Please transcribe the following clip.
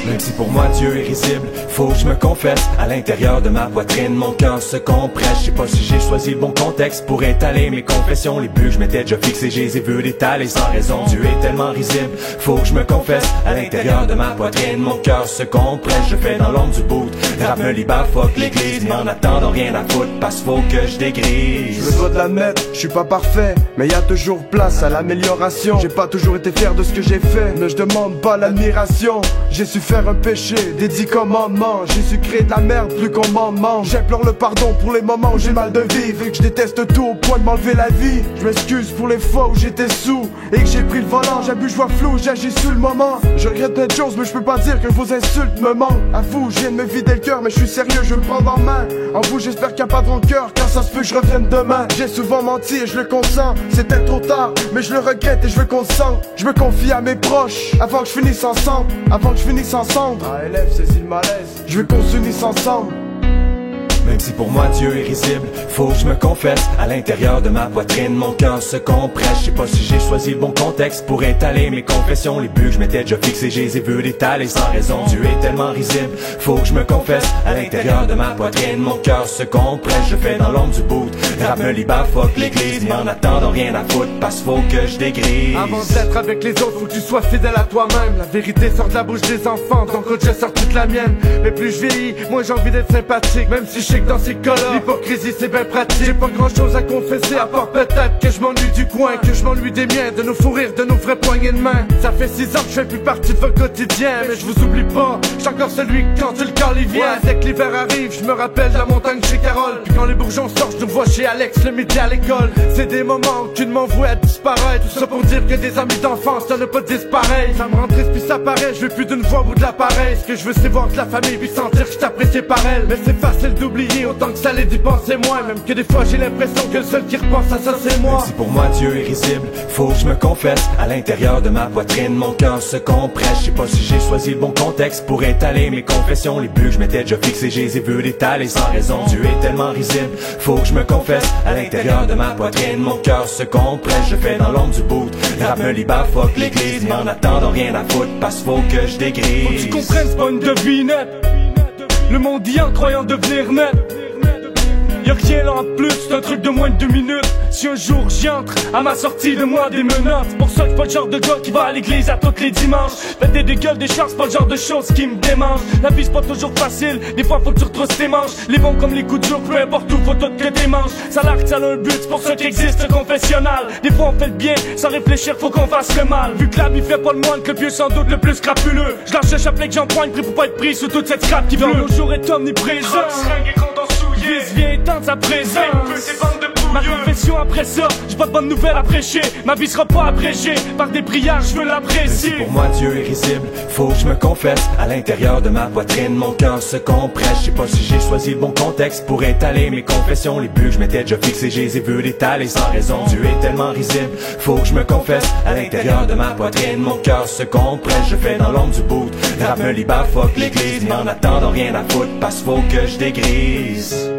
Même si pour moi Dieu est risible, faut que je me confesse. À l'intérieur de ma poitrine, mon cœur se compresse. Je sais pas si j'ai choisi le bon contexte pour étaler mes confessions. Les buts que je m'étais déjà fixés, je les ai vus d'étaler sans raison. Dieu est tellement risible, faut que je me confesse. À l'intérieur de ma poitrine, mon cœur se compresse. Je fais dans l'ombre du bout, rap me libère, fuck l'église. Mais en attendant rien à foutre, parce faut que je dégrise. Je me dois de l'admettre, je suis pas parfait, mais y a toujours place à l'amélioration. J'ai pas toujours été fier de ce que j'ai fait, mais je demande pas l'admiration. J'ai su faire un péché, des 10 commandements. J'ai su créer de la merde plus qu'on m'en demande. J'implore le pardon pour les moments où j'ai mal de vivre et que je déteste tout au point de m'enlever la vie. Je m'excuse pour les fois où j'étais sous et que j'ai pris le volant. J'abuse, je vois flou, j'agis sous le moment. Je regrette plein de choses mais je peux pas dire que vos insultes me manquent. À vous, je viens de me vider le cœur mais je suis sérieux, je me prends en main. En vous, j'espère qu'il n'y a pas de rancœur car ça se peut que je revienne demain. J'ai souvent menti et je le consens. C'était trop tard mais je le regrette et je veux qu'on se sente. Je me confie à mes proches avant que je finisse ensemble. Avant que je finisse ensemble. ALF saisit le malaise. Je veux qu'on s'unisse ensemble. Même si pour moi Dieu est risible, faut que je me confesse. À l'intérieur de ma poitrine, mon cœur se compresse. Je sais pas si j'ai choisi le bon contexte pour étaler mes confessions. Les buts que je m'étais déjà fixés, je les ai vus d'étaler sans raison. Dieu est tellement risible, faut que je me confesse. À l'intérieur de ma poitrine, mon cœur se compresse. Je fais dans l'ombre du bout, rap me libère, fuck l'église. Mais en attendant rien à foutre, parce faut que je dégrise. Avant d'être avec les autres, faut que tu sois fidèle à toi-même. La vérité sort de la bouche des enfants, donc je sors toute la mienne. Mais plus je vieillis, moins j'ai envie d'être sympathique. Même si je sais que dans ces cas-là, l'hypocrisie c'est bien pratique. J'ai pas grand chose à confesser, à part peut-être que je m'ennuie du coin, que je m'ennuie des miens, de nos fous rires, de nos vraies poignées de main. Ça fait 6 ans que je fais plus partie de votre quotidien, mais je vous oublie pas, j'suis encore celui quand le cœur y vient. Dès que l'hiver arrive, je me rappelle de la montagne chez Carole. Puis quand les bourgeons sortent, je nous vois chez Alex le midi à l'école. C'est des moments où tu ne m'envoies à disparaître. Tout ça pour dire que des amis d'enfance, ça ne pas disparaître. Ça me rend triste puis ça paraît, je veux plus d'une voix au bout de l'appareil. Ce que je veux c'est voir que la famille puis sentir que je t'apprécie par elle. Mais c'est facile d'oublier autant que ça l'est d'y penser moins. Même que des fois j'ai l'impression que le seul qui repense à ça c'est moi. Même si pour moi Dieu est risible, faut que je me confesse. À l'intérieur de ma poitrine, mon cœur se compresse. Je sais pas si j'ai choisi le bon contexte pour étaler mes confessions. Les buts que je m'étais déjà fixés, je les ai vus d'étaler sans raison. Dieu est tellement risible, faut que je me confesse. À l'intérieur de ma poitrine, mon cœur se compresse. Je fais dans l'ombre du bout, rap me libère, fuck l'église. Mais en attendant rien à foutre, parce faut que je dégrise. Faut que tu comprennes, c'est pas une devinette. Le monde y en croyant devenir net. Y'a rien là en plus, c'est un truc de moins de 2 minutes. Si un jour j'y entre, à ma sortie de moi des menottes. C'est pour ça que je pas le genre de gars qui va à l'église à tous les dimanches. Péter des gueules, des chars, c'est pas le genre de choses qui me démangent. La vie c'est pas toujours facile, des fois faut que tu retrousses tes manches. Les bons comme les coups durs, peu importe où, faut tout que t'es manches. Ça l'arc, ça a un but, c'est pour ça qu'existe le confessionnal. Des fois on fait le bien, sans réfléchir, faut qu'on fasse le mal. Vu que l'âme il fait pas le moine, que le pied sans doute le plus crapuleux. Je lâche le chapelet que j'empoigne, pris pour pas être pris sous toute cette scrap qui pleut. Nos jours est omniprésent. Vice vient éteindre sa présence. Ma confession après ça, j'ai pas de bonnes nouvelles à prêcher. Ma vie sera pas abrégée par des prières, je veux l'apprécier. Pour moi Dieu est risible, faut que je me confesse. À l'intérieur de ma poitrine, mon cœur se compresse. Je sais pas si j'ai choisi le bon contexte pour étaler mes confessions. Les buts que je m'étais déjà fixés, je les ai vus d'étaler sans raison. Dieu est tellement risible, faut que je me confesse. À l'intérieur de ma poitrine, mon cœur se compresse. Je fais dans l'ombre du bout, rap me libère, fuck l'église. Mais en attendant rien à foutre, parce faut que je dégrise.